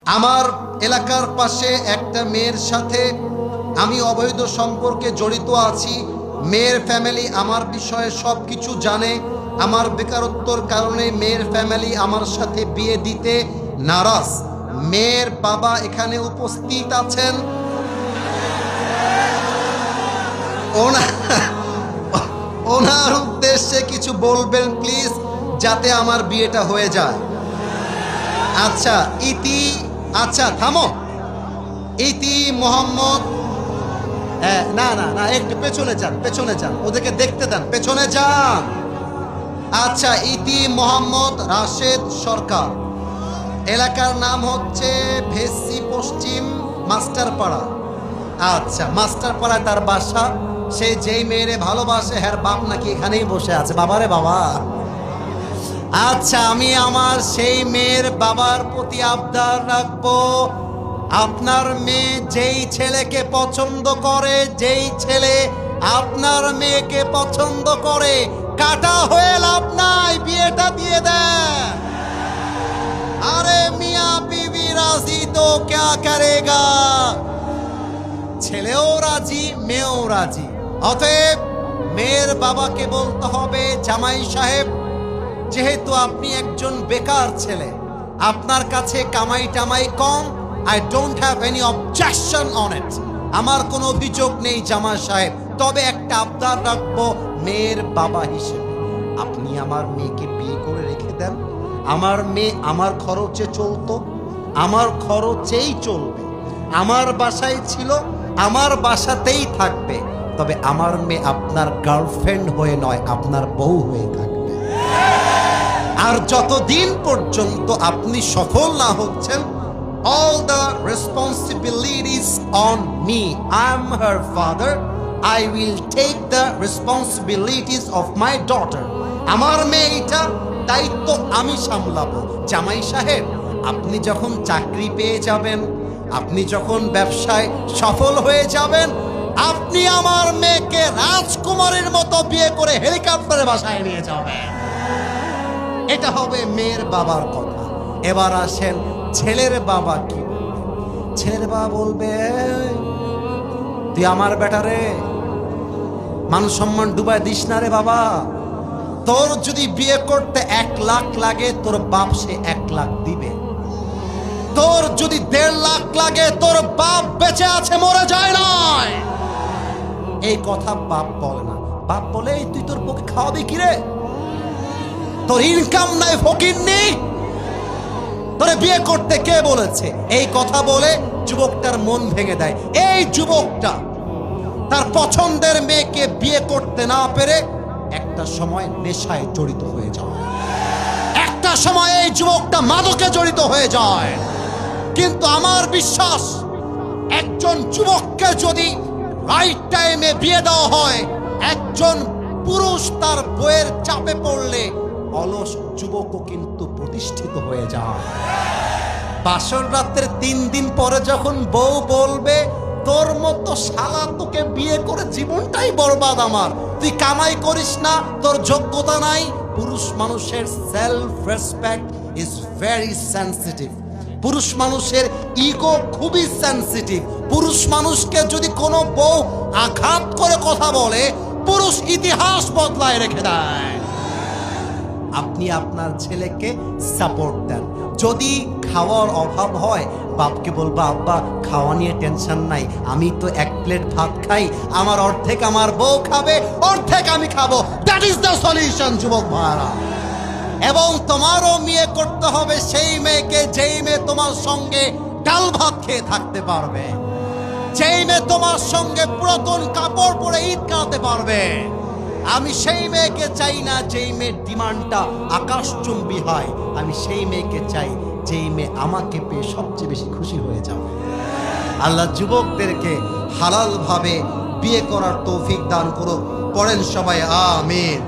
আমার এলাকার পাশে একটা মেয়ের সাথে আমি অবৈধ সম্পর্কে জড়িত আছি। মেয়ের ফ্যামিলি আমার বিষয়ে সব কিছু জানে। আমার বেকারত্বর কারণে মেয়ের ফ্যামিলি আমার সাথে বিয়ে দিতে নারাজ। মেয়ের বাবা এখানে উপস্থিত আছেন। ওনার উদ্দেশ্যে কিছু বলবেন প্লিজ, যাতে আমার বিয়েটা হয়ে যায়। আচ্ছা থামো। ইতি মোহাম্মদ, না না না, একটু পেছনে যান, ওদেরকে দেখতে দেন, পেছনে যান। আচ্ছা, ইতি মোহাম্মদ রাশেদ সরকার, এলাকার নাম হচ্ছে ভেসি পশ্চিম মাস্টারপাড়া। আচ্ছা, মাস্টারপাড়ায় তার বাসা। সে যেই মেয়েরে ভালোবাসে, হ্যার বাপ নাকি এখানেই বসে আছে। বাবারে বাবা। আচ্ছা, আমি আমার সেই মেয়ের বাবার প্রতি আবদার রাখবো, আপনার মেয়ে যেই ছেলেকে পছন্দ করে, যেই ছেলে আপনার মেয়েকে পছন্দ করে, কাটা হয়ে লাভ নাই, বিয়েটা দিয়ে দেন। আরে মিয়া বিবি রাজি তো ক্যা করেগা। ছেলেও রাজি, মেয়েও রাজি। অতএব মেয়ের বাবাকে বলতে হবে, জামাই সাহেব, যেহেতু আপনি একজন বেকার ছেলে, আপনার কাছে কামাই টামাই কম, I don't have any objection on it. আমার কোনো অভিযোগ নেই জামাই সাহেব, তবে একটা আবদার রাখবো মেয়ের বাবা হিসেবে, আপনি আমার মেয়েকে বিয়ে করে রেখে দেন। আমার মেয়ে আমার খরচে চলতো, আমার খরচেই চলবে, আমার বাসায় ছিল, আমার বাসাতেই থাকবে, তবে আমার মেয়ে আপনার গার্লফ্রেন্ড হয়ে নয়, আপনার বউ হয়ে থাকবে। আর যতদিন পর্যন্ত আপনি সফল না হচ্ছেন, all the responsibilities on me. I'm her father. I will take the responsibilities of my daughter. আমার মেয়েটা দায়িত্ব আমি সামলাবো। জামাই সাহেব, আপনি যখন চাকরি পেয়ে যাবেন, আপনি যখন ব্যবসায় সফল হয়ে যাবেন, আপনি আমার মেয়েকে রাজকুমারীর মতো বিয়ে করে হেলিকপ্টারে বাসায় নিয়ে যাবেন। এটা হবে মেয়ের বাবার কথা। এবার আসেন ছেলের বাবা কি বলবে। ছেলের বাবা বলবে, তুই আমার বেটারে মান সম্মান ডুবাই দিস না রে বাবা। তোর যদি বিয়ে করতে 1 লাখ লাগে, তোর বাপ সে 1 লাখ দিবে। তোর যদি 1.5 লাখ লাগে, তোর বাপ বেঁচে আছে, মরে যায় নাই। এই কথা বাপ বলে না। বাপ বলে, তুই তোর পক্ষে খাওয়াবি কি রে? তোর ইনকাম নাই, ফকির নেই, তোরে বিয়ে করতে কে বলেছে? এই কথা বলে যুবকটার মন ভেঙে দেয়। এই যুবকটা তার পছন্দের মেয়েকে বিয়ে করতে না পেরে একটা সময় নেশায় জড়িত হয়ে যায়, একটা সময় এই যুবকটা মাদকে জড়িত হয়ে যায়। কিন্তু আমার বিশ্বাস, একজন যুবককে যদি রাইট টাইমে বিয়ে দেওয়া হয়, একজন পুরুষ তার বউয়ের চাপে পড়লে অলস যুবকও কিন্তু প্রতিষ্ঠিত হয়ে যায়। বাসর রাতের 3 দিন পরে যখন বউ বলবে, তোর মতো শালা তোকে বিয়ে করে জীবনটাই বরবাদ আমার, তুই কামাই করিস না, তোর যোগ্যতা নাই। পুরুষ মানুষের self respect is very sensitive. পুরুষ মানুষের ইগো খুবই সেনসিটিভ। পুরুষ মানুষকে যদি কোনো বউ আঘাত করে কথা বলে, পুরুষ ইতিহাস বদলায় রেখে দেয়। আপনি আপনার ছেলেকে সাপোর্ট দেন। যদি খাওয়ার অভাব হয়, বাপকে বলবা, আব্বা খাওয়া নিয়ে টেনশন নাই, আমি তো 1 প্লেট ভাত খাই, আমার অর্ধেক আমার বউ খাবে, অর্ধেক আমি খাবো। দ্যাট ইজ দ্য সলিউশন যুবক ভাইরা। এবং তোমারও বিয়ে করতে হবে সেই মেয়েকে, যেই মেয়ে তোমার সঙ্গে ডাল ভাত খেয়ে থাকতে পারবে, যেই মেয়ে তোমার সঙ্গে পুরাতন কাপড় পরে ঈদ কাটাতে পারবে। আমি সেই মেয়েকে চাই না যেই মেয়ের ডিমান্ডটা আকাশচুম্বী হয়। আমি সেই মেয়েকে চাই যেই মেয়ে আমাকে পেয়ে সবচেয়ে বেশি খুশি হয়ে যাবে। আল্লাহ যুবকদেরকে হালাল ভাবে বিয়ে করার তৌফিক দান করুক। পড়েন সবাই আমিন।